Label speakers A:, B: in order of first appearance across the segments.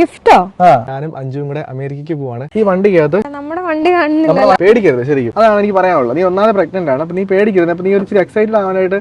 A: ഗിഫ്റ്റോ?
B: ഞാനും അഞ്ജുവും കൂടെ അമേരിക്കക്ക് പോവാണ്. ഈ വണ്ടിക്കകത്ത്
A: നമ്മുടെ വണ്ടി കാണുന്നില്ല.
B: പേടിക്കരുത്, ശരിക്കും അതാണ് എനിക്ക് പറയാനുള്ളത്. നീ ഒന്നാമത് പ്രഗ്നന്റ് ആണ്, അപ്പൊ നീ പേടിക്കരുത്. അപ്പൊ നീ ഒരു ഇച്ചിരി എക്സൈറ്റഡ് ആവാനായിട്ട്.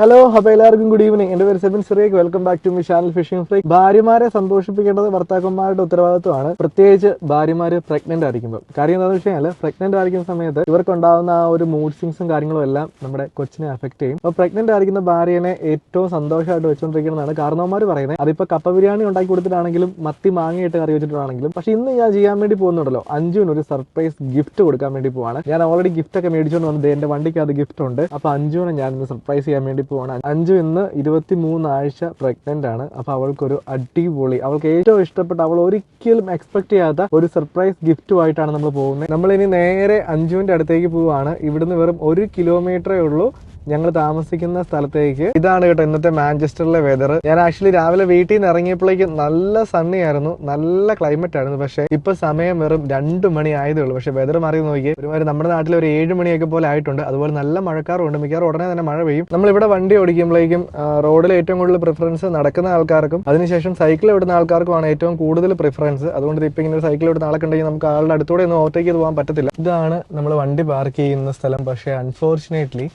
B: ഹലോ, അപ്പോൾ എല്ലാവർക്കും ഗുഡ് ഈവനിങ്. എൻ്റെ പേര് Sebin Cyriac. Welcome back to my channel fishing freak. ഭാര്യമാരെ സന്തോഷിപ്പിക്കേണ്ടത് ഭർത്താക്കന്മാരുടെ ഉത്തരവാദിത്വമാണ്, പ്രത്യേകിച്ച് ഭാര്യമാര് പ്രഗ്നന്റ് ആയിരിക്കുമ്പോൾ. കാര്യം എന്താണെന്ന് വെച്ച് കഴിഞ്ഞാൽ, പ്രഗ്നന്റ് ആയിരിക്കുന്ന സമയത്ത് ഇവർക്കുണ്ടാകുന്ന ആ ഒരു മൂഡ് സ്വിങ്സും കാര്യങ്ങളും എല്ലാം നമ്മുടെ കൊച്ചിനെ അഫക്ട് ചെയ്യും. അപ്പോൾ പ്രഗ്നന്റ് ആയിരിക്കുന്ന ഭാര്യനെ ഏറ്റവും സന്തോഷമായിട്ട് വെച്ചുകൊണ്ടിരിക്കുന്നതാണ് കാരണവന്മാർ പറയുന്നത്. അതിപ്പോൾ കപ്പ ബിരിയാണി ഉണ്ടാക്കി കൊടുത്തിട്ടാണെങ്കിലും മത്തി മാങ്ങയിട്ട് കറി വെച്ചിട്ടാണെങ്കിലും. പക്ഷേ ഇന്ന് ഞാൻ ചെയ്യാൻ വേണ്ടി പോകുന്നുണ്ടല്ലോ, അഞ്ജുവിന് ഒരു സർപ്രൈസ് ഗിഫ്റ്റ് കൊടുക്കാൻ വേണ്ടി പോവാണ്. ഞാൻ ഓൾറെഡി ഗിഫ്റ്റ് ഒക്കെ മേടിച്ചുകൊണ്ട് വന്നത് എൻ്റെ വണ്ടിക്ക് അത് ഗിഫ്റ്റ് ഉണ്ട്. അപ്പോൾ അഞ്ജുവിനെ ഞാൻ ഇന്ന് സർപ്രൈസ് ചെയ്യാൻ വേണ്ടി പോവാണ്. അഞ്ജു ഇന്ന് 23 ആഴ്ച പ്രഗ്നന്റ് ആണ്. അപ്പൊ അവൾക്കൊരു അടിപൊളി, അവൾക്ക് ഏറ്റവും ഇഷ്ടപ്പെട്ട, അവൾ ഒരിക്കലും എക്സ്പെക്ട് ചെയ്യാത്ത ഒരു സർപ്രൈസ് ഗിഫ്റ്റുമായിട്ടാണ് നമ്മൾ പോകുന്നത്. നമ്മൾ ഇനി നേരെ അഞ്ജുവിന്റെ അടുത്തേക്ക് പോവാണ്. ഇവിടുന്ന് വെറും 1 കിലോമീറ്ററേ ഉള്ളൂ ഞങ്ങൾ താമസിക്കുന്ന സ്ഥലത്തേക്ക്. ഇതാണ് കേട്ടോ ഇന്നത്തെ മാഞ്ചസ്റ്ററിലെ വെതർ. ഞാൻ ആക്ച്വലി രാവിലെ വീട്ടിൽ നിന്ന് ഇറങ്ങിയപ്പോഴേക്ക് നല്ല സണ്ണി ആയിരുന്നു, നല്ല ക്ലൈമറ്റ് ആയിരുന്നു. പക്ഷേ ഇപ്പൊ സമയം വെറും 2 മണി ആയതേ ഉള്ളൂ. പക്ഷെ വെതർ മാറി നോക്കി ഒരുമാതിരി നമ്മുടെ നാട്ടിൽ ഒരു 7 മണിയൊക്കെ പോലെ ആയിട്ടുണ്ട്. അതുപോലെ നല്ല മഴക്കാറുണ്ട്, മിക്കവാറും ഉടനെ തന്നെ മഴ പെയ്യും. നമ്മളിവിടെ വണ്ടി ഓടിക്കുമ്പോഴേക്കും റോഡിൽ ഏറ്റവും കൂടുതൽ പ്രിഫറൻസ് നടക്കുന്ന ആൾക്കാർക്കും അതിനുശേഷം സൈക്കിൾ വിടുന്ന ആൾക്കാർക്കുമാണ് ഏറ്റവും കൂടുതൽ പ്രിഫറൻസ്. അതുകൊണ്ട് ഇപ്പൊ ഇങ്ങനെ സൈക്കിൾ വിടുന്ന ആളൊക്കെ ഉണ്ടെങ്കിൽ നമുക്ക് ആളുടെ അടുത്തൂടെ ഒന്നും ഓവർടേക്ക് ചെയ്ത് പോകാൻ പറ്റത്തില്ല. ഇതാണ് നമ്മൾ വണ്ടി പാർക്ക് ചെയ്യുന്ന സ്ഥലം. പക്ഷേ അൺഫോർച്ചുനേറ്റ്ലി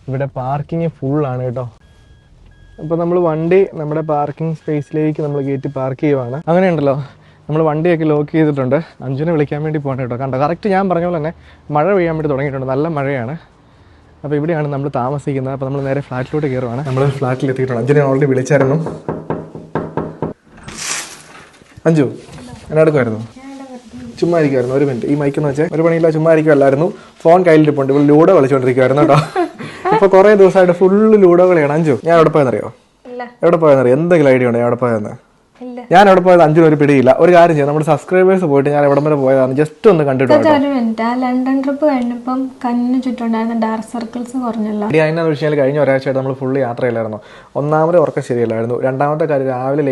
B: ഇവിടെ പാർക്കിംഗ് ഫുള്ളാണ് കേട്ടോ. അപ്പോൾ നമ്മൾ വണ്ടി നമ്മുടെ പാർക്കിംഗ് സ്പേസിലേക്ക് നമ്മൾ കയറ്റി പാർക്ക് ചെയ്യുവാണ്. അങ്ങനെ ഉണ്ടല്ലോ, നമ്മൾ വണ്ടിയൊക്കെ ലോക്ക് ചെയ്തിട്ടുണ്ട്. അഞ്ജുനെ വിളിക്കാൻ വേണ്ടി പോകണം കേട്ടോ. കണ്ടോ, കറക്റ്റ് ഞാൻ പറഞ്ഞ പോലെ തന്നെ മഴ പെയ്യാൻ വേണ്ടി തുടങ്ങിയിട്ടുണ്ട്, നല്ല മഴയാണ്. അപ്പോൾ ഇവിടെയാണ് നമ്മൾ താമസിക്കുന്നത്. അപ്പോൾ നമ്മൾ നേരെ ഫ്ലാറ്റിലോട്ട് കയറുവാണ്. നമ്മൾ ഫ്ലാറ്റിൽ എത്തിയിട്ടുണ്ട്. അഞ്ജുനെ ഓൾറെഡി വിളിച്ചായിരുന്നു. അഞ്ജു എന്നെ എടുക്കുമായിരുന്നു? ചുമ്മാ ഇരിക്കുമായിരുന്നു. ഒരു മിനിറ്റ്, ഈ മൈക്കെന്ന് വെച്ചാൽ ഒരു പണിയില്ല, ചുമ്മാ ഇരിക്കുമല്ലായിരുന്നു. ഫോൺ കയ്യിലിരിപ്പുണ്ട്. ഇപ്പോൾ ലൂഡോ കളിച്ചുകൊണ്ടിരിക്കുമായിരുന്നു കേട്ടോ. ഇപ്പൊ കുറെ ദിവസമായിട്ട് ഫുള്ള് ലൂഡോ കളിയാണ്. അഞ്ജു, ഞാൻ എവിടെ പോയെന്നറിയോ? എവിടെ പോയെന്നറിയോ? എന്തെങ്കിലും ഐഡിയ ഉണ്ടോ ഞാൻ എവിടെ പോയെന്ന്? ഞാൻ എവിടെ പോയത് അഞ്ജുന് ഒരു പിടിയില്ല. ഒരു കാര്യം ചെയ്യാം, നമ്മുടെ സബ്സ്ക്രൈബേഴ്സ് പോയിട്ട് ഞാൻ എവിടെ വരെ പോയതാണ് ജസ്റ്റ് ഒന്ന് കണ്ടിട്ട്.
A: ലണ്ടൻ ട്രിപ്പ് കഴിഞ്ഞപ്പം കണ്ണിന് ചുറ്റുണ്ടായിരുന്ന ഡാർക്ക് സർക്കിൾസ് കുറഞ്ഞല്ലോ.
B: അതിനെന്ന് വെച്ചാൽ കഴിഞ്ഞ ഒരാഴ്ചയായിട്ട് നമ്മൾ ഫുള്ള് യാത്രയിലായിരുന്നു. ഒന്നാമത് ഉറക്കം ശരിയല്ലായിരുന്നു. രണ്ടാമത്തെ കാര്യം, രാവിലെ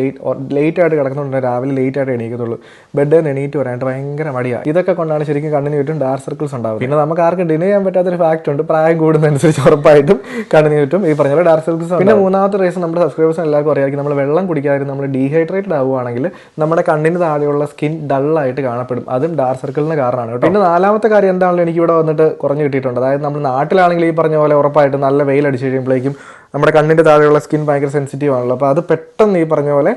B: ലേറ്റ് ആയിട്ട് കിടക്കുന്നുണ്ട്. രാവിലെ ലേറ്റ് ആയിട്ട് എണീക്കത്തുള്ളൂ. ബെഡിൽ നിന്ന് എണീറ്റ് വരാനായിട്ട് ഭയങ്കര മടിയാണ്. ഇതൊക്കെ കൊണ്ടാണ് ശരിക്കും കണ്ണിന് ചുറ്റും ഡാർക്ക് സർക്കിൾസ് ഉണ്ടാവും. പിന്നെ നമുക്ക് ആർക്കും ഡിനേ ചെയ്യാൻ പറ്റാത്തൊരു ഫാക്ട് ഉണ്ട്, പ്രായം കൂടുന്നതനുസരിച്ച് ഉറപ്പായിട്ടും കണ്ണിന് ചുറ്റും ഈ പറഞ്ഞ ഡാർക്ക് സർക്കിൾസ്. പിന്നെ മൂന്നാമത്തെ റീസൺ നമ്മുടെ സബ്സ്ക്രൈബേഴ്സിന് എല്ലാവർക്കും അറിയാമായിരിക്കും, നമ്മൾ വെള്ളം കുടിക്കാതിരുന്ന് നമ്മൾ ഡീഹൈഡ്രേറ്റഡ് ആവുകയാണെങ്കിൽ നമ്മുടെ കണ്ണിന് താഴെയുള്ള സ്കിൻ ഡള്ളായിട്ട് കാണപ്പെടും. അതും ഡാർക്ക് സർക്കിളിന് കാരണമാണ് കേട്ടോ. പിന്നെ നാലാമത്തെ കാര്യം എന്താണല്ലോ, എനിക്ക് ഇവിടെ വന്നിട്ട് കുറഞ്ഞു കിട്ടിയിട്ടുണ്ട്. അതായത് നമ്മൾ നാട്ടിലാണെങ്കിൽ ഈ പറഞ്ഞ പോലെ ഉറപ്പായിട്ട് നല്ല വെയിൽ അടിച്ചു കഴിയുമ്പോഴേക്കും നമ്മുടെ കണ്ണിൻ്റെ താഴെയുള്ള സ്കിൻ ഭയങ്കര സെൻസിറ്റീവ് ആണല്ലോ. അപ്പോൾ അത് പെട്ടെന്ന് ഈ പറഞ്ഞ പോലെ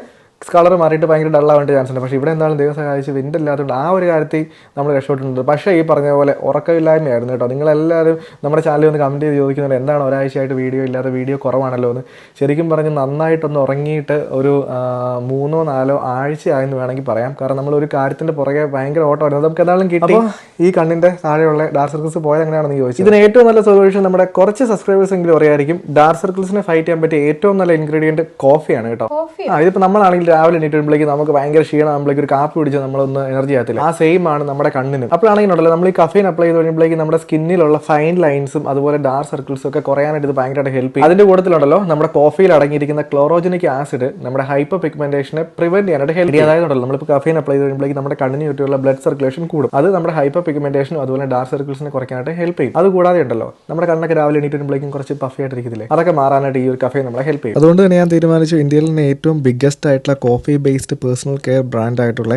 B: കളർ മാറിയിട്ട് ഭയങ്കര ഡള്ളാവേണ്ട ചാൻസ് ഉണ്ട്. പക്ഷേ ഇവിടെ എന്തായാലും ദൈവം സഹായിച്ച് വിൻഡ് ഇല്ലാത്തതുകൊണ്ട് ആ ഒരു കാര്യത്തിൽ നമ്മൾ രക്ഷപ്പെട്ടിട്ടുണ്ട്. പക്ഷേ ഈ പറഞ്ഞ പോലെ ഉറക്കമില്ലായ്മയായിരുന്നു കേട്ടോ. നിങ്ങളെല്ലാവരും നമ്മുടെ ചാനലിൽ ഒന്ന് കമൻറ്റ് ചെയ്ത് ചോദിക്കുന്നുണ്ട് എന്താണ് ഒരാഴ്ചയായിട്ട് വീഡിയോ ഇല്ലാതെ, വീഡിയോ കുറവാണല്ലോ എന്ന്. ശരിക്കും പറഞ്ഞ് നന്നായിട്ടൊന്ന് ഉറങ്ങിയിട്ട് ഒരു 3-4 ആഴ്ചയായെന്ന് വേണമെങ്കിൽ പറയാം. കാരണം നമ്മൾ ഒരു കാര്യത്തിൻ്റെ പുറകെ ഭയങ്കര ഓട്ടമായിരുന്നു. നമുക്ക് എന്തായാലും കിട്ടി. അപ്പോൾ ഈ കണ്ണിൻ്റെ താഴെയുള്ള ഡാർക്ക് സർക്കിൾസ് പോയത് എങ്ങനെയാണെന്ന് ചോദിച്ചു. ഇതിന് ഏറ്റവും നല്ല സൊല്യൂഷൻ നമ്മുടെ കുറച്ച് സബ്സ്ക്രൈബേഴ്സ് എങ്കിലും അറിയായിരിക്കും. ഡാർക്ക് സർക്കിൾസിനെ ഫൈറ്റ് ചെയ്യാൻ പറ്റിയ ഏറ്റവും നല്ല ഇൻഗ്രീഡിയൻറ്റ് കോഫിയാണ് കേട്ടോ. ഇതിപ്പോൾ നമ്മളാണെങ്കിൽ രാവിലെ എണീറ്റ് വരുമ്പോഴേക്കും നമുക്ക് ഭയങ്കര ക്ഷീണമാകുമ്പോഴേക്കും ഒരു കാപ്പി പിടിച്ച് നമ്മളൊന്ന് എനർജി ആകത്തില്ല. ആ സെയിം ആണ് നമ്മുടെ കണ്ണിന്. അപ്പോഴാണെങ്കിൽ ഉണ്ടല്ലോ, നമ്മൾ ഈ കഫീൻ അപ്ലൈ ചെയ്ത് കഴിയുമ്പോഴേക്കും നമ്മുടെ സ്കിന്നിലുള്ള ഫൈൻ ലൈൻസും അതുപോലെ ഡാർക്ക് സർക്കിൾസും ഒക്കെ കുറയാനായിട്ട് ഇത് ഭയങ്കരമായിട്ട് ഹെൽപ്പ് ചെയ്യും. അതിന്റെ കൂട്ടത്തിലുണ്ടല്ലോ നമ്മുടെ കോഫിയിൽ അടങ്ങിയിരിക്കുന്ന ക്ലോറോജനിക് ആസിഡ് നമ്മുടെ ഹൈപ്പർ പിഗ്മെന്റേഷനെ പ്രിവെന്റ് ചെയ്യാനായിട്ട് ഹെൽപ്പ് ചെയ്യും. അതായത് ഉണ്ടല്ലോ, നമ്മളിപ്പോൾ കഫീൻ അപ്ലൈ ചെയ്ത് കഴിയുമ്പോഴേക്കും നമ്മുടെ കണ്ണിന് ചുറ്റുമുള്ള ബ്ലഡ് സർക്കുലേഷൻ കൂടും. അത് നമ്മുടെ ഹൈപ്പർ പിഗ്മെന്റേഷനും അതുപോലെ ഡാർക്ക് സർക്കിൾസിനെ കുറയ്ക്കാനായിട്ട് ഹെൽപ്പ് ചെയ്യും. അതുകൂടാതെ ഉണ്ടല്ലോ, നമ്മുടെ കണ്ണൊക്കെ രാവിലെ എണീറ്റ് വരുമ്പോഴേക്കും കുറച്ച് പഫി ആയിട്ടിരിക്കത്തില്ലേ, അതൊക്കെ മാറാനായിട്ട് ഈ ഒരു കഫീൻ നമ്മളെ ഹെൽപ്പ് ചെയ്യും. അതുകൊണ്ട് തന്നെ ഞാൻ തീരുമാനിച്ചു, ഇന്ത്യയിൽ തന്നെ ഏറ്റവും ബിഗ്ഗസ്റ്റ് ആയിട്ടുള്ള coffee based personal care brand ആയിട്ടുള്ള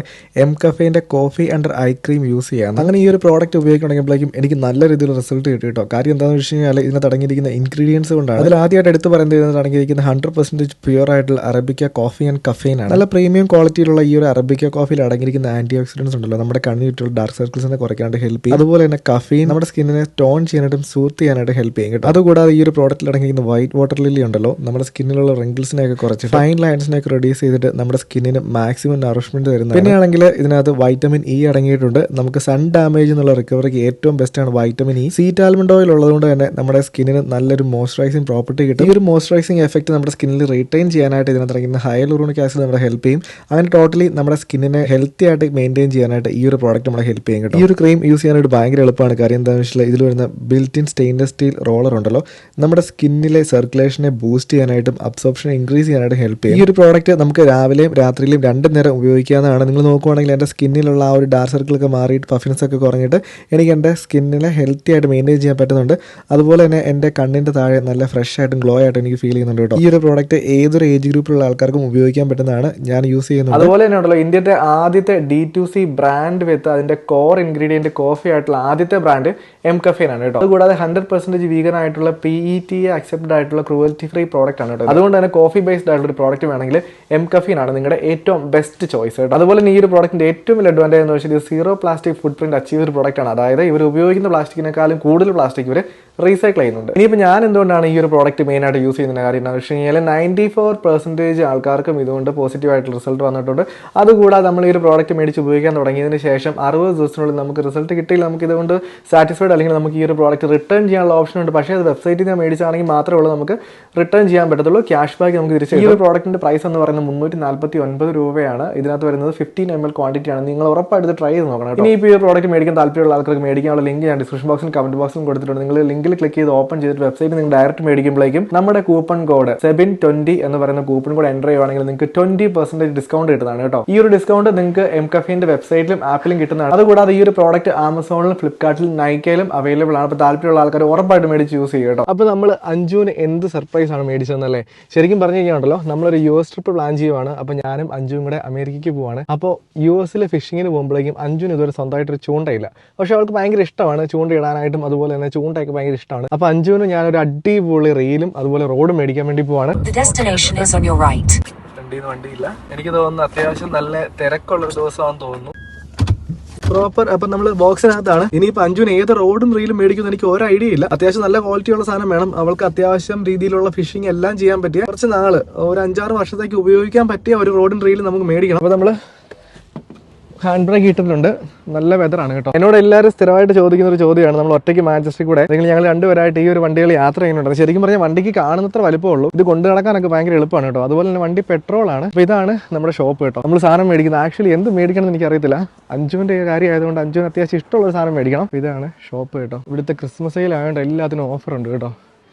B: mCaffeine coffee under eye cream use ചെയ്യാം. അങ്ങനെ ഈ ഒരു പ്രോഡക്റ്റ് ഉപയോഗിക്കണമെങ്കിലേക്കും എനിക്ക് നല്ല രീതിയിൽ റിസൾട്ട് കിട്ടി കേട്ടോ. കാര്യം എന്താണെന്ന് വെച്ച് കഴിഞ്ഞാൽ ഇതിനകത്ത് അടങ്ങിയിരിക്കുന്ന ഇൻഗ്രീഡിയൻസ് കൊണ്ടാണ്. അതിൽ ആദ്യമായിട്ട് എടുത്ത് പറയുന്നത് അടങ്ങിയിരിക്കുന്ന 100% പ്യുവർ ആയിട്ടുള്ള അറബിക്ക കോഫി ആൻഡ് കഫെയിൻ ആണ്. നല്ല പ്രീമിയം ക്വാളിറ്റിയിലുള്ള ഈ ഒരു അറബിക്ക കോഫിയിൽ അടങ്ങിയിരിക്കുന്ന ആന്റി ഓക്സിഡൻസ് ഉണ്ടല്ലോ, നമ്മുടെ കണ്ണിന് ചുറ്റുള്ള ഡാർക്ക് സർക്കിൾസിനെ കുറയ്ക്കാനായിട്ട് ഹെൽപ്പ് ചെയ്യും. അതുപോലെ തന്നെ കഫീൻ നമ്മുടെ സ്കിന്നിനെ ടോൺ ചെയ്യാനായിട്ടും സൂത്ത് ചെയ്യാനായിട്ട് ഹെൽപ്പ് ചെയ്യും കേട്ടോ. അതുകൂടാതെ ഈ ഒരു പ്രോഡക്റ്റിൽ അടങ്ങിയിരിക്കുന്ന വൈറ്റ് വാട്ടർ ലില്ലി ഉണ്ടല്ലോ, നമ്മുടെ സ്കിന്നിലുള്ള റിങ്കിൾസിനെയൊക്കെ കുറച്ച് ഫൈൻ ലൈൻസിനെയൊക്കെ റെഡ്യൂസ് ചെയ്തിട്ട് നമ്മുടെ സ്കിന്നിന് മാക്സിമം നറിഷ്മെന്റ് തരുന്നത്. പിന്നെയാണെങ്കിൽ ഇതിനകത്ത് വൈറ്റമിൻ ഇ അടങ്ങിയിട്ടുണ്ട്. നമുക്ക് സൺ ഡാമേജ് എന്നുള്ള റിക്കവറിക്ക് ഏറ്റവും ബെസ്റ്റ് ആണ് vitamin E. Seat almond oil ഉള്ളതുകൊണ്ട് തന്നെ നമ്മുടെ സ്കിന്നിന് നല്ലൊരു മോയ്സ്ചറൈസിംഗ് പ്രോപ്പർട്ടി കിട്ടും. ഈ ഒരു മോയ്സ്ചറൈസിംഗ് എഫക്ട് നമ്മുടെ സ്കിന്നിൽ റീറ്റെയിൻ ചെയ്യാനായിട്ട് ഇതിനകത്ത് അടങ്ങിയ ഹൈലൂറോണിക് ആസിഡ് നമ്മളെ ഹെൽപ്പ് ചെയ്യും. അങ്ങനെ ടോട്ടലി നമ്മുടെ സ്കിന്നിനെ ഹെൽത്തി ആയിട്ട് മെയിൻറ്റെയിൻ ചെയ്യാനായിട്ട് ഈ ഒരു പ്രോഡക്റ്റ് നമ്മളെ ഹെൽപ്പ് ചെയ്യും കേട്ടോ. ഈ ഒരു ക്രീം യൂസ് ചെയ്യാനായിട്ട് ഭയങ്കര എളുപ്പമാണ്. കാര്യം എന്താണെന്ന് വെച്ചാൽ ഇതിൽ വരുന്ന built in stainless steel roller ഉണ്ടല്ലോ, നമ്മുടെ സ്കിന്നിലെ സർക്കുലേഷനെ ബൂസ്റ്റ് ചെയ്യാനായിട്ടും അബ്സോർപ്ഷൻ ഇൻക്രീസ് ചെയ്യാനായിട്ട് ഹെൽപ്പ് ചെയ്യും. ഈ ഒരു പ്രോഡക്റ്റ് നമുക്ക് രാവിലെയും രാത്രിയിലും 2 നേരം ഉപയോഗിക്കാവുന്നതാണ്. നിങ്ങൾ നോക്കുവാണെങ്കിൽ എൻ്റെ സ്കിന്നിലുള്ള ആ ഒരു ഡാർക്ക് സർക്കിളൊക്കെ മാറിയിട്ട് പഫിനസ് ഒക്കെ കുറഞ്ഞിട്ട് എനിക്ക് എൻ്റെ സ്കിന്നിനെ ഹെൽത്തി ആയിട്ട് മെയിൻറ്റെയിൻ ചെയ്യാൻ പറ്റുന്നുണ്ട്. അതുപോലെ തന്നെ എൻ്റെ കണ്ണിൻ്റെ താഴെ നല്ല ഫ്രഷ് ആയിട്ടും ഗ്ലോ ആയിട്ടും എനിക്ക് ഫീൽ ചെയ്യുന്നുണ്ട് കേട്ടോ. ഈ ഒരു പ്രോഡക്റ്റ് ഏതൊരു ഏജ് ഗ്രൂപ്പിലുള്ള ആൾക്കാർക്കും ഉപയോഗിക്കാൻ പറ്റുന്നതാണ്. ഞാൻ യൂസ് ചെയ്യുന്നത്. അതുപോലെ തന്നെ ഉണ്ടല്ലോ, ഇന്ത്യത്തെ ആദ്യത്തെ D2C ബ്രാൻഡ് വിത്ത് അതിൻ്റെ കോർ ഇൻഗ്രീഡിയൻറ്റ് കോഫി ആയിട്ടുള്ള ആദ്യത്തെ ബ്രാൻഡ് mCaffeine ആണ് കേട്ടോ. അതുകൂടാതെ 100% വീഗൻ ആയിട്ടുള്ള PETA അക്സെപ്റ്റഡ് ആയിട്ടുള്ള ക്രൂവൽറ്റി ഫ്രീ പ്രോഡക്റ്റ് ആണ് കേട്ടോ. അതുകൊണ്ട് തന്നെ കോഫി ബേസ്ഡ് ആയിട്ടുള്ള ഒരു പ്രോഡക്റ്റ് വേണമെങ്കിൽ mCaffeine ആണ് നിങ്ങളുടെ ഏറ്റവും ബെസ്റ്റ് ചോയ്സ് കേട്ടോ. അതുപോലെ തന്നെ ഈ ഒരു പ്രോഡക്റ്റിന്റെ ഏറ്റവും വലിയ അഡ്വാൻറ്റേജ് എന്ന് വെച്ചാൽ സീറോ പ്ലാസ്റ്റിക് ഫുട് പ്രിന്റ് അച്ചീവ് ഒരു പ്രോഡക്റ്റ് ആണ്. അതായത് ഇവർ ഉപയോഗിക്കുന്ന പ്ലാസ്റ്റിക്കിനേക്കാളും കൂടുതൽ പ്ലാസ്റ്റിക് ഇവർ റീസൈക്കിൾ ചെയ്യുന്നുണ്ട്. ഇനിയിപ്പോൾ ഞാൻ എന്തുകൊണ്ടാണ് ഈ ഒരു പ്രോഡക്റ്റ് മെയിൻ ആയിട്ട് യൂസ് ചെയ്യുന്ന കാര്യം എന്ന് വെച്ച് കഴിഞ്ഞാൽ 94% ആൾക്കാർക്കും ഇതുകൊണ്ട് പോസിറ്റീവ് ആയിട്ടുള്ള റിസൾട്ട് വന്നിട്ടുണ്ട്. അതുകൂടാതെ നമ്മൾ ഈ ഒരു പ്രോഡക്റ്റ് മേടിച്ച് ഉപയോഗിക്കാൻ തുടങ്ങിയതിന് ശേഷം 60 ദിവസത്തിനുള്ളിൽ നമുക്ക് റിസൾട്ട് കിട്ടിയില്ല, നമുക്ക് ഇതുകൊണ്ട് സാറ്റിസ്ഫൈഡ് അല്ലെങ്കിൽ നമുക്ക് ഈ ഒരു പ്രോഡക്റ്റ് റിട്ടേൺ ചെയ്യാനുള്ള ഓപ്ഷൻ ഉണ്ട്. പക്ഷേ അത് വെബ്സൈറ്റിൽ നിന്ന് മേടിച്ചാണെങ്കിൽ മാത്രമേ ഉള്ളൂ നമുക്ക് റിട്ടേൺ ചെയ്യാൻ പറ്റത്തുള്ളൂ. ക്യാഷ് ബാക്ക് നമുക്ക് തിരിച്ചു. ഈ ഒരു പ്രോഡക്റ്റിന്റെ പ്രൈസ് എന്ന് പറയുന്നത് 349 രൂപയാണ്. ഇതിനകത്ത് വരുന്നത് 15 ml ക്വാണ്ടിറ്റി ആണ്. നിങ്ങൾ ഉറപ്പായിട്ട് ട്രൈ ചെയ്ത് നോക്കണം കേട്ടോ. ഇനി ഇപ്പോൾ ഈ പ്രോഡക്റ്റ് മേടിക്കാൻ താല്പര്യമുള്ള ആൾക്കാർക്ക് മേടിക്കാനുള്ള ലിങ്ക് ഞാൻ ഡിസ്ക്രിപ്ഷൻ ബോക്സിലും കമന്റ് ബോക്സിലും കൊടുത്തിട്ടുണ്ട്. നിങ്ങൾ ലിങ്കിൽ ക്ലിക്ക് ചെയ്ത് ഓപ്പൺ ചെയ്തിട്ട് വെബ്സൈറ്റ് നിങ്ങൾ ഡയറക്റ്റ് മേടിക്കുമ്പോഴേക്കും നമ്മുടെ കൂപ്പൺ കോഡ് SEBIN20 എന്ന് പറയുന്ന കൂപ്പൺ കോഡ് എൻ്റർ ചെയ്യുവാണെങ്കിൽ നിങ്ങൾക്ക് 20% ഡിസ്കൗണ്ട് കിട്ടുന്നതാണ് കേട്ടോ. ഈ ഒരു ഡിസ്കൗണ്ട് നിങ്ങൾക്ക് mCaffeineന്റെ വെബ്സൈറ്റിലും ആപ്പിലും കിട്ടുന്നതാണ്. അതുകൂടാതെ ഈ ഒരു പ്രോഡക്റ്റ് ആമസോണിലും ഫ്ലിപ്കാർട്ടിലും നൈക്കയിലും അവൈലബിൾ ആണ്. അപ്പോൾ താല്പര്യമുള്ള ആൾക്കാർ ഉറപ്പായിട്ട് മേടിച്ച് യൂസ് ചെയ്യും കേട്ടോ. അപ്പോൾ നമ്മൾ അഞ്ജുവിന് എന്ത് സർപ്രൈസ് ആണ് മേടിച്ചതെന്നല്ലേ. ശരിക്കും പറഞ്ഞു കഴിഞ്ഞാൽ നമ്മളൊരു US ട്രിപ്പ് പ്ലാൻ ചെയ്യുവാണ്. അപ്പോൾ ഞാനും അഞ്ജുവും കൂടെ അമേരിക്കയ്ക്ക് പോവാണ്. അപ്പോൾ US ഫിഷിങ്ങിന് പോകുമ്പോഴേക്കും അഞ്ജുവിന് ഇതുവരെ സ്വന്തമായിട്ടൊരു ചൂണ്ടയില്ല. പക്ഷെ അവൾക്ക് ഭയങ്കര ഇഷ്ടമാണ് ചൂണ്ടയിടാനായിട്ടും അതുപോലെ തന്നെ ചൂണ്ടയൊക്കെ ഭയങ്കര ഇഷ്ടമാണ്. അപ്പോൾ അഞ്ജുവിന് ഞാനൊരു അടിപൊളി റീലും അതുപോലെ റോഡും മേടിക്കാൻ വേണ്ടി പോവാണ്. വണ്ടിയില്ല, എനിക്ക് തോന്നുന്നു അത്യാവശ്യം നല്ല തിരക്കുള്ള ഒരു ദിവസമാണെന്ന് തോന്നുന്നു. പ്രോപ്പർ അപ്പം നമ്മൾ ബോക്സിനകത്താണ്. ഇനിയിപ്പോൾ അഞ്ജുവിന് ഏത് റോഡും റീലും മേടിക്കുന്നു എനിക്ക് ഒരു ഐഡിയ ഇല്ല. അത്യാവശ്യം നല്ല ക്വാളിറ്റി ഉള്ള സാധനം വേണം. അവൾക്ക് അത്യാവശ്യം രീതിയിലുള്ള ഫിഷിംഗ് എല്ലാം ചെയ്യാൻ പറ്റിയ കുറച്ച് നാള് ഒരു 5-6 വർഷത്തേക്ക് ഉപയോഗിക്കാൻ പറ്റിയ ഒരു റോഡും റീലും നമുക്ക് മേടിക്കണം. അപ്പോൾ നമ്മൾ ഹാൻഡ് ബ്രേക്ക് ഇട്ടിട്ടുണ്ട്. നല്ല വെതറാണ് കേട്ടോ. എന്നോട് എല്ലാവരും സ്ഥിരമായിട്ട് ചോദിക്കുന്ന ഒരു ചോദ്യമാണ്, നമ്മൾ ഒറ്റയ്ക്ക് മാഞ്ചസ്റ്ററിൽ കൂടെ അല്ലെങ്കിൽ ഞങ്ങൾ രണ്ടുപേരായിട്ട് ഈ ഒരു വണ്ടികൾ യാത്ര ചെയ്യുന്നുണ്ട്. ശരിക്കും പറഞ്ഞാൽ വണ്ടിക്ക് കാണുന്നത്ര വലിപ്പമുള്ളൂ. ഇത് കൊണ്ടു നടക്കാനൊക്കെ ഭയങ്കര എളുപ്പമാണ് കേട്ടോ. അതുപോലെ തന്നെ വണ്ടി പെട്രോളാണ്. അപ്പോൾ ഇതാണ് നമ്മുടെ ഷോപ്പ് കേട്ടോ. നമ്മൾ സാധനം മേടിക്കുന്നത് ആക്ച്വലി എന്ത് മേടിക്കണം എന്ന് എനിക്കറിയത്തില്ല. അഞ്ജുവിൻ്റെ കാര്യം ആയതുകൊണ്ട് അഞ്ജുവിന് അത്യാവശ്യം ഇഷ്ടമുള്ള സാധനം മേടിക്കണം. ഇതാണ് ഷോപ്പ് കേട്ടോ. ഇവിടുത്തെ ക്രിസ്മസ് സെയിലായതുകൊണ്ട് എല്ലാത്തിനും ഓഫറുണ്ട് കേട്ടോ.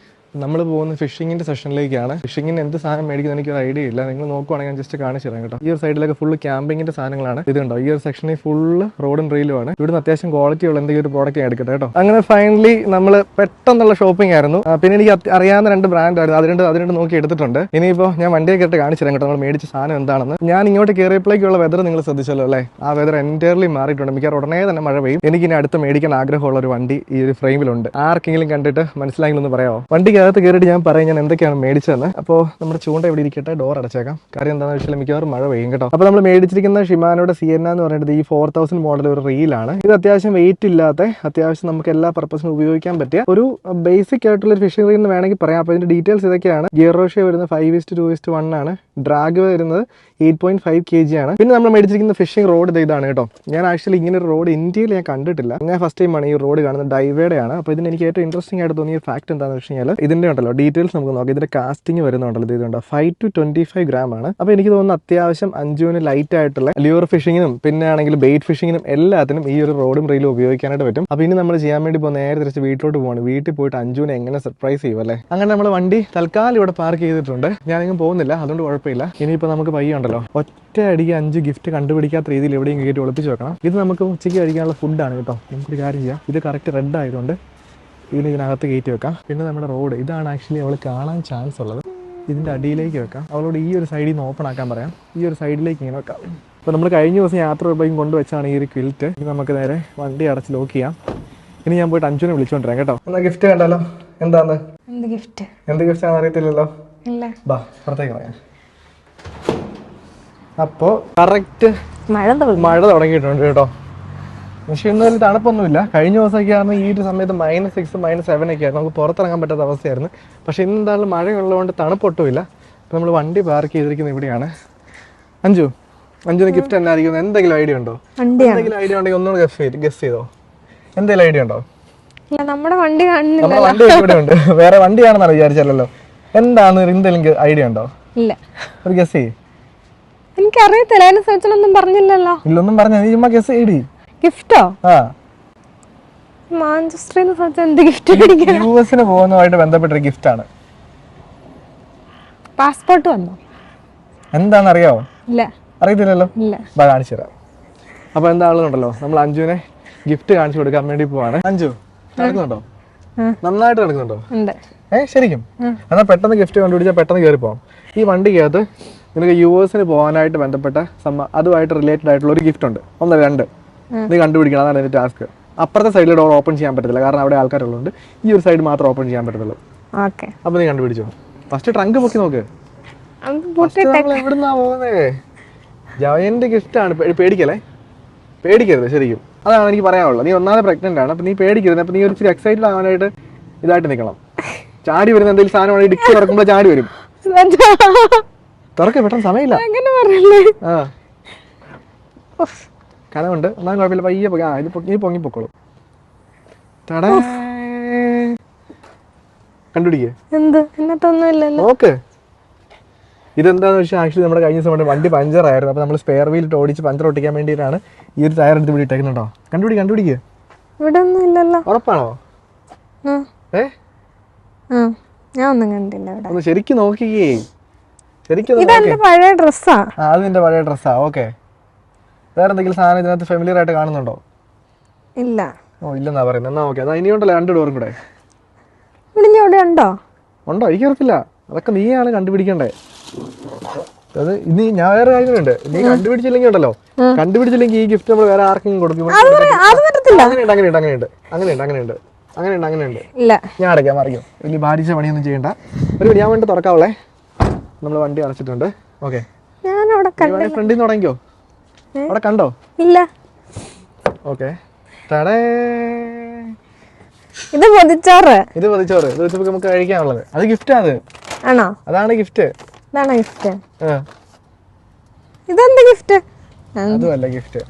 B: നമ്മൾ പോകുന്ന ഫിഷിങ്ങിൻ്റെ സെഷനിലേക്കാണ്. ഫിഷിങ്ങിന് എന്ത് സാധനം മേടിക്കുന്നത് എനിക്കൊരു ഐഡിയ ഇല്ല. നിങ്ങൾ നോക്കുവാണെങ്കിൽ ഞാൻ ജസ്റ്റ് കാണിച്ചു തരാം കേട്ടോ. ഈ ഒരു സൈഡിലൊക്കെ ഫുള്ള് ക്യാമ്പിങ്ങിൻ്റെ സാധനങ്ങളാണ്. ഇതുണ്ടോ, ഈ ഒരു സെക്ഷനിൽ ഫുള്ള് റോഡും റെയിലുമാണ്. ഇവിടുന്ന് അത്യാവശ്യം ക്വാളിറ്റി ഉള്ള എന്തെങ്കിലും ഒരു പ്രോഡക്റ്റ് ഞാൻ എടുക്കട്ടെ കേട്ടോ. അങ്ങനെ ഫൈനലി നമ്മൾ പെട്ടെന്നുള്ള ഷോപ്പിംഗ് ആയിരുന്നു. പിന്നെ എനിക്ക് അറിയാവുന്ന 2 ബ്രാൻഡായിരുന്നു. അതിരണ്ട് നോക്കി എടുത്തിട്ടുണ്ട്. ഇനിയിപ്പോൾ ഞാൻ വണ്ടിയൊക്കെ ഇട്ട് കാണിച്ചു തരാം കേട്ടോ നമ്മൾ മേടിച്ച സാധനം എന്താണെന്ന്. ഞാൻ ഇങ്ങോട്ട് കയറിയപ്പോഴേക്കുള്ള വെതർ നിങ്ങൾ ശ്രദ്ധിച്ചല്ലോ അല്ലേ. ആ വെതർ എൻറ്റയർലി മാറിയിട്ടുണ്ട്. മിക്കവാറും ഉടനെ തന്നെ മഴ പെയ്യും. എനിക്ക് ഇനി അടുത്ത് മേടിക്കാൻ ആഗ്രഹമുള്ള ഒരു വണ്ടി ഈ ഒരു ഫ്രെയിമിലുണ്ട്. ആർക്കെങ്കിലും കണ്ടിട്ട് മനസ്സിലായെങ്കിലൊന്ന് പറയാമോ? വണ്ടിക്ക് അകത്ത് കയറിയിട്ട് ഞാൻ പറയാം ഞാൻ എന്തൊക്കെയാണ് മേടിച്ചതെന്ന്. അപ്പോൾ നമ്മുടെ ചൂണ്ട ഇവിടെ ഇരിക്കട്ടെ, ഡോർ അടച്ചേക്കാം. കാര്യം എന്താണെന്ന് വെച്ചാൽ മിക്കവാറും മഴ പെയ്യും കേട്ടോ. അപ്പോൾ നമ്മൾ മേടിച്ചിരിക്കുന്ന ഷിമാനോയുടെ Sienna എന്ന് പറയുന്നത് ഈ 4000 മോഡൽ ഒരു റീലാണ്. ഇത് അത്യാവശ്യം വെയിറ്റ് ഇല്ലാത്ത അത്യാവശ്യം നമുക്ക് എല്ലാ പർപ്പസിനും ഉപയോഗിക്കാൻ പറ്റിയ ഒരു ബേസിക് ആയിട്ടുള്ള ഒരു ഫിഷിംഗ് റീൽ എന്ന് വേണമെങ്കിൽ പറയാം. അപ്പോൾ ഇതിന്റെ ഡീറ്റെയിൽസ് ഇതൊക്കെയാണ്. ഗിയർ റേഷ്യോ വരുന്നത് 5:2:1 ആണ്. ഡ്രാഗ് വരുന്നത് 8.5 kg ആണ്. പിന്നെ നമ്മൾ മേടിച്ചിരിക്കുന്ന ഫിഷിംഗ് റോഡ് ഇതാണ് കേട്ടോ. ഞാൻ ആക്ച്വലി ഇങ്ങനെ ഒരു റോഡ് ഇന്ത്യയിൽ ഞാൻ കണ്ടിട്ടില്ല. ഞാൻ ഫസ്റ്റ് ടൈമാണ് ഈ റോഡ് കാണുന്നത്. ഡൈവേയുടെ ആണ്. അപ്പോൾ ഇതിന് എനിക്ക് ഏറ്റവും ഇൻട്രസ്റ്റിംഗ് ആയിട്ട് തോന്നിയ ഫാക്ട് എന്താണെന്ന് വെച്ച് കഴിഞ്ഞാൽ ഇതിന്റെ ഉണ്ടല്ലോ ഡീറ്റെയിൽസ് നമുക്ക് നോക്കാം. ഇതിന്റെ കാസ്റ്റിംഗ് വരുന്നുണ്ടല്ലോ. ഇതുണ്ട് 5 to 25 gram ആണ്. അപ്പോൾ എനിക്ക് തോന്നുന്നു അത്യാവശ്യം അഞ്ജുവിന് ലൈറ്റ് ആയിട്ടുള്ള ലിയോർ ഫിഷിങ്ങിനും പിന്നെ ആണെങ്കിൽ ബെയ്റ്റ് ഫിഷിങ്ങിനും എല്ലാത്തിനും ഈ ഒരു റോഡും റീലും ഉപയോഗിക്കാനായിട്ട് പറ്റും. അപ്പോൾ ഇനി നമ്മൾ ചെയ്യാൻ വേണ്ടി പോകുന്ന നേരെ തിരിച്ച് വീട്ടിലോട്ട് പോവാണ്. വീട്ടിൽ പോയിട്ട് അഞ്ജുവിനെ എങ്ങനെ സർപ്രൈസ് ചെയ്യും അല്ലേ. അങ്ങനെ നമ്മൾ വണ്ടി തൽക്കാലം ഇവിടെ പാർക്ക് ചെയ്തിട്ടുണ്ട്. ഞാനെങ്കിലും പോകുന്നില്ല, അതുകൊണ്ട് കുഴപ്പമില്ല. ഇനിയിപ്പോൾ നമുക്ക് പയ്യ ഉണ്ടല്ലോ ഒറ്റ അടിക്ക് 5 ഗിഫ്റ്റ് കണ്ടുപിടിക്കാത്ത രീതിയിൽ എവിടെയും കയറ്റി ഒളിപ്പിച്ച് വെക്കണം. ഇത് നമുക്ക് ഉച്ചയ്ക്ക് കഴിക്കാനുള്ള ഫുഡാണ് കേട്ടോ. നമുക്കൊരു കാര്യം ചെയ്യാം. ഇത് കറക്റ്റ് റെഡ് ആയതുകൊണ്ട് ഇതിനകത്ത് കയറ്റി വെക്കാം. പിന്നെ നമ്മുടെ റോഡ് ഇതാണ് ആക്ച്വലി അവൾ കാണാൻ ചാൻസ് ഉള്ളത്. ഇതിൻ്റെ അടിയിലേക്ക് വെക്കാം. അവളോട് ഈ ഒരു സൈഡിൽ നിന്ന് ഓപ്പൺ ആക്കാൻ പറയാം. ഈ ഒരു സൈഡിലേക്ക് ഇങ്ങനെ വെക്കാം. അപ്പോൾ നമ്മൾ കഴിഞ്ഞ ദിവസം യാത്ര പോയും കൊണ്ടുവച്ചാണ് ഈ ഒരു ക്വിൽറ്റ്. ഇത് നമുക്ക് നേരെ വണ്ടി അടച്ച് ലോക്ക് ചെയ്യാം. ഇനി ഞാൻ പോയിട്ട് അഞ്ജുനെ വിളിച്ചോണ്ടിരാം കേട്ടോ. എന്നാ ഗിഫ്റ്റ് കണ്ടാലോ. എന്താന്ന് എന്ത് ഗിഫ്റ്റ് ആണെന്ന് അറിയത്തില്ലല്ലോ. ബാ പുറത്തേക്ക് പറയാം. അപ്പോൾ കറക്റ്റ് മഴ തുടങ്ങിയിട്ടുണ്ട് കേട്ടോ. പക്ഷേ ഇന്ന് വലിയ തണുപ്പൊന്നുമില്ല. കഴിഞ്ഞ ദിവസമൊക്കെ ആയിരുന്നു ഈ ഒരു സമയത്ത് -6 -7 ഒക്കെ ആയിരുന്നു. നമുക്ക് പുറത്തിറങ്ങാൻ പറ്റാത്ത അവസ്ഥയായിരുന്നു. പക്ഷേ ഇന്ന് എന്തായാലും മഴയുള്ളതുകൊണ്ട് തണുപ്പൊട്ടുമില്ല. അപ്പോൾ നമ്മൾ വണ്ടി പാർക്ക് ചെയ്തിരിക്കുന്നത് ഇവിടെയാണ്. അഞ്ജുന് ഗിഫ്റ്റ് തന്നെ ആയിരിക്കും. എന്തെങ്കിലും ഐഡിയ ഉണ്ടോ? എന്തെങ്കിലും ഐഡിയ ഉണ്ടെങ്കിൽ ഒന്നുകൂടെ ഗസ് ചെയ്തോ. എന്തെങ്കിലും ഐഡിയ ഉണ്ടോ? നമ്മുടെ വണ്ടി ഇവിടെ ഉണ്ട്. വേറെ വണ്ടിയാണെന്നാണ് വിചാരിച്ചല്ലോ. എന്താണ് എന്തെങ്കിലും ഐഡിയ ഉണ്ടോ? ഇല്ല. ഒരു ഗസ് ചെയ്യ്. എനിക്കറിയത്തില്ല. അതിനെ സംബന്ധിച്ചൊന്നും പറഞ്ഞില്ലല്ലോ. ഇല്ലൊന്നും പറഞ്ഞ നീ ചുമ്മാ ഗസ് ചെയ്യടി. ഗിഫ്റ്റോ? മാഞ്ചസ്റ്ററിൽ എന്ത് ഗിഫ്റ്റ്? യുഎസിന് പോകുന്നതുമായിട്ട് ബന്ധപ്പെട്ടൊരു ഗിഫ്റ്റ് ആണ്. പാസ്പോർട്ട് വന്നോ? എന്താണെന്ന് അറിയാവോ?
A: ഇല്ല.
B: അറിയത്തില്ലല്ലോ.
A: ഇല്ല.
B: കാണിച്ചു തരാം. അപ്പൊ എന്താണെന്നുണ്ടല്ലോ, നമ്മൾ അഞ്ജുവിനെ ഗിഫ്റ്റ് കാണിച്ചു കൊടുക്കാൻ വേണ്ടി പോവാണ്. അഞ്ജു നടക്കുന്നുണ്ടോ? നന്നായിട്ട് നടക്കുന്നുണ്ടോ? ശരിക്കും? എന്നാൽ പെട്ടെന്ന് ഗിഫ്റ്റ് കണ്ടുപിടിച്ചാൽ പെട്ടെന്ന് കയറി പോകാം. ഈ വണ്ടിക്കകത്ത് നിനക്ക് യുഎസിന് പോകാനായിട്ട് ബന്ധപ്പെട്ട അതുമായിട്ട് റിലേറ്റഡ് ആയിട്ടുള്ള ഒരു ഗിഫ്റ്റ് ഉണ്ട്. ഒന്ന് 2 നീ കണ്ടുപിടിക്കണം. അതാണ് എൻ്റെ ടാസ്ക്. അപ്പുറത്തെ സൈഡിൽ ഡോർ ഓപ്പൺ ചെയ്യാൻ പറ്റത്തില്ല, കാരണം അവിടെ ആൾക്കാരുള്ളതുകൊണ്ട് ഈ ഒരു സൈഡ് മാത്രം ഓപ്പൺ ചെയ്യാൻ പറ്റത്തുള്ളൂ. അപ്പൊ നീ കണ്ടുപിടിച്ചോ. ഫസ്റ്റ് ട്രങ്ക് പൊക്കി നോക്ക്. എവിടുന്നാ പോകുന്നേ? ജയന്റ് ഗിഫ്റ്റ് ആണ്. പേടിക്കരുത്. ശരിക്കും അതാണ് എനിക്ക് പറയാനുള്ളത്. നീ ഒന്നാമത് പ്രഗ്നന്റ് ആണ്. അപ്പൊ നീ പേടിക്കരുത്. അപ്പൊ നീ ഒരു ഇച്ചിരി എക്സൈറ്റഡ് ആവാനായിട്ട് ഇതായിട്ട് നിൽക്കണം. ചാടി വരുന്ന എന്തെങ്കിലും സാധനമാണ് ഡിക്കി തുറക്കുമ്പോൾ ചാടി വരും. തുറക്കെ പെട്ടെന്ന് സമയമില്ല. കനമുണ്ട്. ഒന്നാം കുഴപ്പമില്ല. പയ്യെ ഇത് പൊങ്ങിപ്പോക്കോളൂ. കണ്ടുപിടിക്കേ. നോക്ക്. ഇതെന്താന്ന് വെച്ചാൽ ആക്ച്വലി നമ്മുടെ കഴിഞ്ഞ സമയം വണ്ടി പഞ്ചർ ആയിരുന്നു. അപ്പൊ നമ്മൾ സ്പെയർ വീൽ ഇട്ട് ഓടിച്ച് പഞ്ചർ ഒട്ടിക്കാൻ വേണ്ടിയിട്ടാണ് ഈ ഒരു ടയർ എടുത്ത് ഇവിടെ ഇട്ടേക്കുന്നുണ്ടോ. കണ്ടുപിടിക്കുക. ഉറപ്പാണോ?
A: ഞാൻ ഒന്നും കണ്ടില്ല.
B: ഒന്ന് ശരിക്കും നോക്കിക്കേ. ശരിക്കും
A: പഴയ ഡ്രസ്സാ.
B: അത് നിന്റെ പഴയ ഡ്രസ്സാ. ഓക്കെ. വേറെ എന്തെങ്കിലും സാധനം ഇതിനകത്ത് ഫെമിലിയർ ആയിട്ട് കാണുന്നുണ്ടോ?
A: ഇല്ല.
B: ഇല്ലെന്നാ പറയുന്നത്. എന്നാ ഓക്കെ. അതാ ഇനിയുണ്ടല്ലോ 2 ഡോറും കൂടെ. ഉണ്ടോ? എനിക്കറിയത്തില്ല. അതൊക്കെ നീയാണ് കണ്ടുപിടിക്കണ്ടേ. അത് ഇനി ഞാൻ വേറെ കാര്യങ്ങളുണ്ട്. നീ കണ്ടുപിടിച്ചില്ലെങ്കിൽ ഉണ്ടല്ലോ, കണ്ടുപിടിച്ചില്ലെങ്കിൽ ഈ ഗിഫ്റ്റ് നമ്മൾ വേറെ ആർക്കെങ്കിലും കൊടുക്കും. അങ്ങനെയുണ്ട്. ഞാൻ അടയ്ക്കാം. അറിയോ? വലിയ ഭാരിച്ച പണിയൊന്നും ചെയ്യണ്ട. ഞാൻ വേണ്ടി തുറക്കാവുള്ളേ. നമ്മൾ വണ്ടി അടച്ചിട്ടുണ്ട്. ഓക്കെ. ഫ്രണ്ടിൽ നിന്ന് തുടങ്ങിക്കോ. അവിടെ കണ്ടോ? ഇല്ല. ഓക്കെ.
A: ഇത് പൊതിച്ചോറ്.
B: ഇത് വെച്ചപ്പോ നമുക്ക് കഴിക്കാനുള്ളത്. അത് ഗിഫ്റ്റാണ്.
A: ആണോ?
B: അതാണ് ഗിഫ്റ്റ്.
A: ഇതെന്താ ഗിഫ്റ്റ്?
B: അതുമല്ല ഗിഫ്റ്റ്.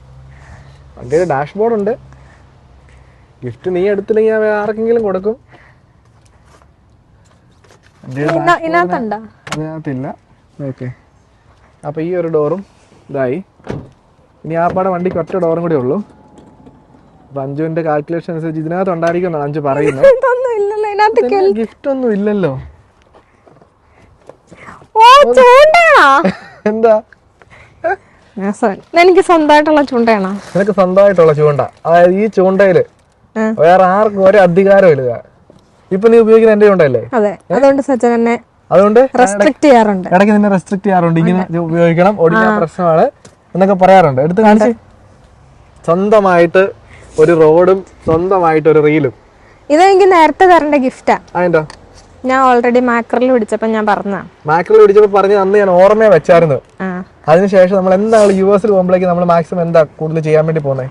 B: വണ്ടിയുടെ ഡാഷ്ബോർഡ് ഉണ്ട്. ഗിഫ്റ്റ് നീ എടുത്തില്ലെങ്കിൽ ഞാൻ ആർക്കെങ്കിലും കൊടുക്കും. അതിനകത്തില്ല. ഓക്കെ. അപ്പൊ ഈ ഒരു ഡോറും ഇതായി. ഇനി ആ പാടെ വണ്ടിക്ക് ഒറ്റ ഡോറും കൂടി ഉള്ളൂ. അപ്പൊ അഞ്ജുവിന്റെ കാൽക്കുലേഷൻ അനുസരിച്ച് ഇതിനകത്ത് ഉണ്ടായിരിക്കുമെന്നാണ് അഞ്ജു പറയുന്നത്. ഗിഫ്റ്റ് ഒന്നും ഇല്ലല്ലോ. എന്താ?
A: എനിക്ക് സ്വന്തമായിട്ടുള്ള ചൂണ്ടയാണോ?
B: നിനക്ക് സ്വന്തമായിട്ടുള്ള ചൂണ്ട. അതായത് ഈ ചൂണ്ടയില് വേറെ ആർക്കും ഒരു അധികാരം ഇല്ല. ഇപ്പൊ നീ ഉപയോഗിക്കുന്ന എന്റെ ചൂണ്ടയല്ലേ? അതുകൊണ്ട്
A: റെസ്ട്രിക്ട് ചെയ്യാറുണ്ട്.
B: ഇടയ്ക്ക് നിന്നെ റെസ്ട്രിക്ട് ചെയ്യാറുണ്ട്. ഇങ്ങനെ ഉപയോഗിക്കണം, ഒടിഞ്ഞ പ്രശ്നമാണ് എന്നൊക്കെ പറയാറുണ്ട്. എടുത്ത് കാണിച്ച്. സ്വന്തമായിട്ട് ഒരു റോഡും സ്വന്തമായിട്ട് ഒരു റീലും.
A: ഇതെനിക്ക് നേരത്തെ തരേണ്ട ഗിഫ്റ്റാ.
B: അതെന്താ?
A: ഞാൻ ഓൾറെഡി മാക്രൽ പിടിച്ചപ്പോ ഞാൻ
B: പറഞ്ഞ അന്ന് ഞാൻ ഓർമ്മയെ വെച്ചായിരുന്നു. അതിനുശേഷം നമ്മൾ എന്താണ് യുഎസിൽ പോകുമ്പോഴേക്ക് നമ്മൾ മാക്സിമം എന്താ കൂടുതൽ ചെയ്യാൻ വേണ്ടി പോകുന്നത്?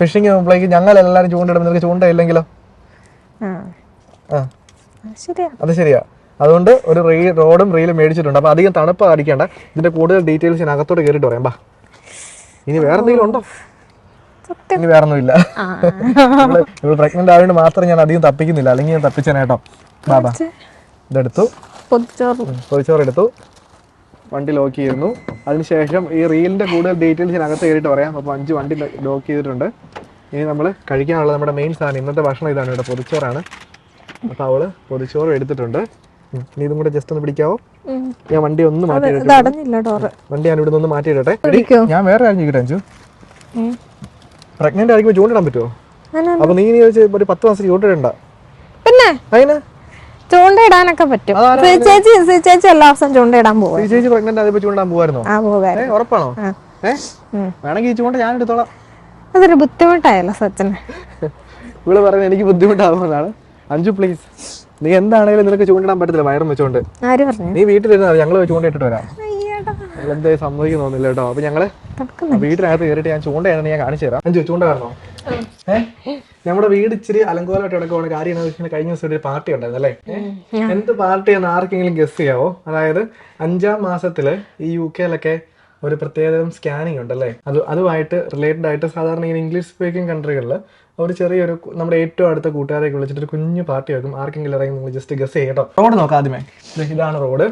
B: ഫിഷിങ് പോകുമ്പോഴേക്ക് ഞങ്ങൾ എല്ലാവരും ചൂണ്ടയിടുമ്പോൾ നിനക്ക് ചൂണ്ടയില്ലെങ്കിലോ? അത് ശരിയാ. അതുകൊണ്ട് ഒരു റോഡും റീലും മേടിച്ചിട്ടുണ്ട്. അപ്പൊ അധികം തണുപ്പ് അടിക്കേണ്ട. ഇതിന്റെ കൂടുതൽ ഡീറ്റെയിൽസ് ഞാൻ അകത്തോട്ട് കയറിയിട്ട് പറയാം. ബാ. ഇനി വേറെ എന്തെങ്കിലും ഉണ്ടോ? ഇനി വേറൊന്നും ഇല്ല. ഇവിടെ പ്രഗ്നന്റ് ആയതുകൊണ്ട് മാത്രം ഞാൻ അധികം തപ്പിക്കുന്നില്ല, അല്ലെങ്കിൽ ഞാൻ തപ്പിച്ചേട്ടോ. ബാബാ ഇതെടുത്തു. പൊതിച്ചോറ് എടുത്തു. വണ്ടി ലോക്ക് ചെയ്യുന്നു. അതിനുശേഷം ഈ റീലിന്റെ കൂടുതൽ ഡീറ്റെയിൽസ് ഞാൻ അകത്ത് കയറിയിട്ട് പറയാം. അപ്പോൾ 5 വണ്ടി ലോക്ക് ചെയ്തിട്ടുണ്ട്. ഇനി നമ്മൾ കഴിക്കാനുള്ള നമ്മുടെ മെയിൻ സാധനം, ഇന്നത്തെ ഭക്ഷണം ഇതാണ്. ഇവിടെ പൊതിച്ചോറാണ്. അപ്പോൾ അവള് പൊതിച്ചോറ് എടുത്തിട്ടുണ്ട്. ഇനി ഇതും കൂടെ ജസ്റ്റ് ഒന്ന് പിടിക്കാവോ? ഞാൻ വണ്ടി ഒന്ന് മാറ്റിയിടട്ടെ. വണ്ടി ഞാൻ ഇവിടെ നിന്ന് മാറ്റിയിടട്ടെ. ഞാൻ വേറെ കാര്യം ചോദിക്കട്ടെ അഞ്ജു, പ്രഗ്നന്റ് ആയിരിക്കുമ്പോൾ ചൂണ്ടിടാൻ പറ്റുമോ? അപ്പൊ നീ ഒരു 10 മാസം ചൂണ്ടിടണ്ട.
A: പിന്നെ അതിന് ചൂണ്ടയിടാനൊക്കെ പറ്റും. ചേച്ചി എല്ലാ ദിവസം ചൂണ്ടയിടാൻ പോകും.
B: ചേച്ചി പ്രഗ്നന്റ് ആയപ്പോ ചൂണ്ടിടാൻ പോവായിരുന്നോ? ഉറപ്പാണോ? വേണമെങ്കിൽ ഈ ചൂണ്ട ഞാൻ എടുത്തോളാം.
A: അതൊരു ബുദ്ധിമുട്ടായല്ലോ സച്ചിന്.
B: ഇവള് പറയുന്നത് എനിക്ക് ബുദ്ധിമുട്ടാകുമെന്നാണ്. അഞ്ജു പ്ലീസ്, നീ എന്താണെങ്കിലും നിനക്ക് ചൂണ്ടിടാൻ പറ്റത്തില്ല വയറും വെച്ചോണ്ട്. നീ വീട്ടിലിരുന്നാ ഞങ്ങള് ചൂണ്ടയിട്ടിട്ട് വരാം. എന്തായാലും സമ്മതിക്കും തോന്നില്ല കേട്ടോ. അപ്പൊ ഞങ്ങള് വീട്ടിനകത്ത് കയറിയിട്ട് ഞാൻ ചൂണ്ടയാണ് ഞാൻ കാണിച്ചു തരാം. അഞ്ജു ചൂണ്ട കാണോ? നമ്മുടെ വീട് ഇച്ചിരി അലങ്കോലമായിട്ട് കിടക്കുവാണ്. കാര്യം എന്താ വെച്ചാൽ കഴിഞ്ഞ ദിവസം ഒരു പാർട്ടി ഉണ്ടായിരുന്നു അല്ലേ? എന്ത് പാർട്ടിയെന്ന് ആർക്കെങ്കിലും ഗസ് ചെയ്യാവോ? അതായത് 5ാം മാസത്തില് ഈ UK ഒരു പ്രത്യേകം സ്കാനിങ് ഉണ്ടല്ലേ, അതുമായിട്ട് റിലേറ്റഡ് ആയിട്ട് സാധാരണ ഈ ഇംഗ്ലീഷ് സ്പീക്കിംഗ് കൺട്രികളിൽ ഒരു ചെറിയൊരു നമ്മുടെ ഏറ്റവും അടുത്ത കൂട്ടുകാരെയൊക്കെ വിളിച്ചിട്ട് ഒരു കുഞ്ഞു പാർട്ടി വെക്കും. ആർക്കെങ്കിലും ഇറങ്ങി നിങ്ങൾ ജസ്റ്റ് ഗസ് ചെയ്യട്ടോ. റോഡ് നോക്കാം ആദ്യമേ. ഇതാണ് റോഡ്.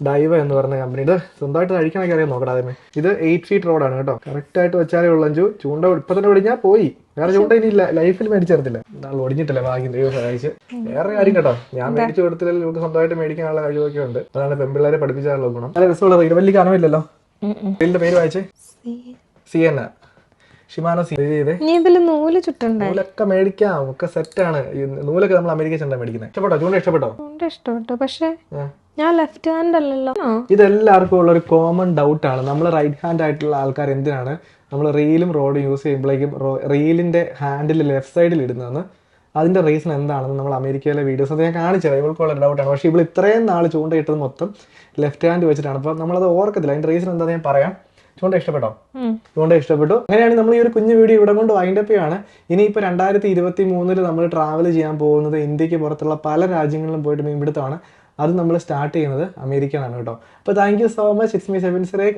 B: ഡൈവ എന്ന് പറഞ്ഞ കമ്പനി. ഇത് സ്വന്തമായിട്ട് കഴിക്കണൊക്കെ അറിയാൻ നോക്കടാതെ. ഇത് 8 ഫീറ്റ് റോഡാണ് കേട്ടോ. കറക്റ്റ് ആയിട്ട് വെച്ചാലേ ഉള്ളൂ അഞ്ചു. ചൂണ്ട ഇപ്പൊ തന്നെ ഒടിഞ്ഞാൽ പോയി. വേറെ ചൂണ്ട ഇനി ഇല്ല, ലൈഫിൽ മേടിച്ചെടുത്തില്ല. നാളെ ഒടിഞ്ഞിട്ടില്ല, ഭാഗ്യം, ദൈവം സഹായിച്ച്. വേറെ കാര്യം കേട്ടോ, ഞാൻ മേടിച്ചു കൊടുത്തില്ലെങ്കിൽ നമുക്ക് സ്വന്തമായിട്ട് മേടിക്കാനുള്ള കഴിവൊക്കെ ഉണ്ട്. അതാണ് പെൺപിള്ളേരെ പഠിപ്പിച്ചാലുള്ള ഗുണം. നല്ല രസമുള്ള റീൽ, വലിയ കനവില്ലല്ലോ. റീലിന്റെ പേര് വായിച്ചേ, സിയന ഷിമാനോ സി.
A: നൂല് ചുറ്റുണ്ടായി.
B: നൂലൊക്കെ മേടിക്കാം, ഒക്കെ സെറ്റാണ്. നൂലൊക്കെ നമ്മൾ അമേരിക്ക ചെണ്ടാ മേടിക്കുന്നത്. ഇഷ്ടപ്പെട്ടോ ചൂണ്ട? ഇഷ്ടപ്പെട്ടോ?
A: ഇഷ്ടപ്പെട്ടു, പക്ഷേ ഞാൻ ലെഫ്റ്റ് ഹാൻഡ് അല്ലല്ലോ.
B: ഇതെല്ലാവർക്കും ഉള്ള ഒരു കോമൺ ഡൗട്ട് ആണ്. നമ്മൾ റൈറ്റ് ഹാൻഡ് ആയിട്ടുള്ള ആൾക്കാർ എന്തിനാണ് നമ്മൾ റീലും റോഡും യൂസ് ചെയ്യുമ്പോഴേക്കും റീലിന്റെ ഹാൻഡിൽ ലെഫ്റ്റ് സൈഡിൽ ഇടുന്നതെന്ന്. അതിന്റെ റീസൺ എന്താണെന്ന് നമ്മൾ അമേരിക്കയിലെ വീഡിയോസ് അത് ഞാൻ കാണിച്ചത്. ഇവൾക്കുള്ള ഡൗട്ടാണ്. പക്ഷേ ഇവൾ ഇത്രയും നാൾ ചൂണ്ടയിട്ടത് മൊത്തം ലെഫ്റ്റ് ഹാൻഡ് വെച്ചിട്ടാണ്. അപ്പോൾ നമ്മളത് ഓർക്കത്തില്ല. അതിന്റെ റീസൺ എന്താണെന്ന് ഞാൻ പറയാം. ചൂണ്ട ഇഷ്ടപ്പെട്ടോ? ചൂണ്ട ഇഷ്ടപ്പെട്ടു. അങ്ങനെയാണെങ്കിൽ നമ്മൾ ഈ ഒരു കുഞ്ഞു വീഡിയോ ഇവിടെ കൊണ്ട് വൈൻഡപ്പ് ചെയ്യാണ്. ഇനിയിപ്പോൾ 2023 നമ്മൾ ട്രാവൽ ചെയ്യാൻ പോകുന്നത് ഇന്ത്യക്ക് പുറത്തുള്ള പല രാജ്യങ്ങളിലും പോയിട്ട് മീൻപിടുത്തമാണ്. അത് നമ്മൾ സ്റ്റാർട്ട് ചെയ്യുന്നത് അമേരിക്കയിലാണ് കേട്ടോ. അപ്പോൾ thank you so much. It's me Sebin Cyriac.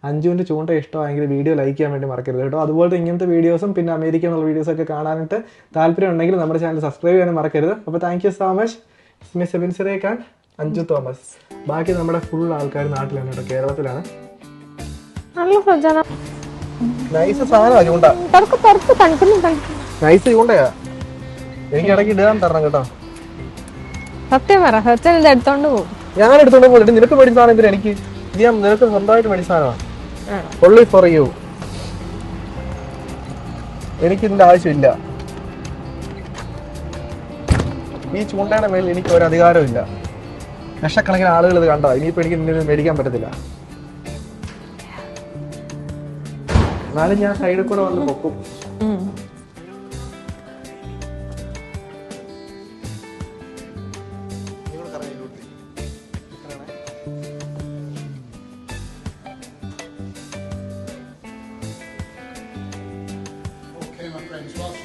B: അഞ്ജുവിൻ്റെ ചൂണ്ട ഇഷ്ടമായെങ്കിൽ വീഡിയോ ലൈക്ക് ചെയ്യാൻ വേണ്ടി മറക്കരുത് കേട്ടോ. അതുപോലെ ഇങ്ങനത്തെ വീഡിയോസും പിന്നെ അമേരിക്ക എന്നുള്ള വീഡിയോസൊക്കെ കാണാനായിട്ട് താല്പര്യം ഉണ്ടെങ്കിൽ നമ്മുടെ ചാനൽ സബ്സ്ക്രൈബ് ചെയ്യാനും മറക്കരുത്. അപ്പോൾ thank you so much. It's me Sebin സിറേഖ് and Anju Thomas. ബാക്കി നമ്മുടെ ഫുൾ ആൾക്കാർ നാട്ടിലാണ് കേട്ടോ, കേരളത്തിലാണ്. നൈസ് സാധനമാണ് ചൂണ്ട, നൈസ് ചൂണ്ടയാ. എനിക്ക് ഇടയ്ക്ക് ഇടാൻ തരണം കേട്ടോ.
A: സത്യം പറ, സത്യം ഇത് എടുത്തോണ്ട് പോകും.
B: ഞാൻ എടുത്തോണ്ട് പോയിട്ട് നിനക്ക് മേടിച്ച സാധനം എന്തിനാ? എനിക്ക് ഇത് ഞാൻ നിനക്ക് സ്വന്തമായിട്ട് മേടിച്ച സാധനമാണ്. Only for you. എനിക്ക് ഇതിന്റെ ആവശ്യമില്ല. ഈ ചൂണ്ടയുടെ മേളിൽ എനിക്ക് ഒരു അധികാരവും ഇല്ല. ലക്ഷക്കണക്കിന് ആളുകൾ ഇത് കണ്ടോ. ഇനിയിപ്പോ എനിക്ക് നിന്നെ മേടിക്കാൻ പറ്റത്തില്ല. എന്നാലും ഞാൻ സൈഡിൽ കൂടെ വന്ന് പൊക്കും.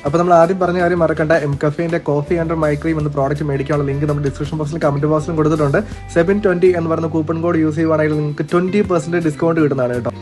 B: അപ്പോൾ നമ്മൾ ആദ്യം പറഞ്ഞ കാര്യം മറക്കണ്ട, mCaffeine കോഫി അണ്ടർ മൈക്രീം എന്ന പ്രോഡക്റ്റ് മേടിക്കാനുള്ള ലിങ്ക് നമ്മുടെ ഡിസ്ക്രിപ്ഷൻ ബോക്സിലും കമന്റ് ബോക്സിലും കൊടുത്തിട്ടുണ്ട്. 720 എന്ന് പറയുന്ന കൂപ്പൺ കോഡ് യൂസ് ചെയ്യുവാണെങ്കിൽ നിങ്ങൾക്ക് 20% ഡിസ്കൗണ്ട് കിട്ടുന്നതാണ് കേട്ടോ.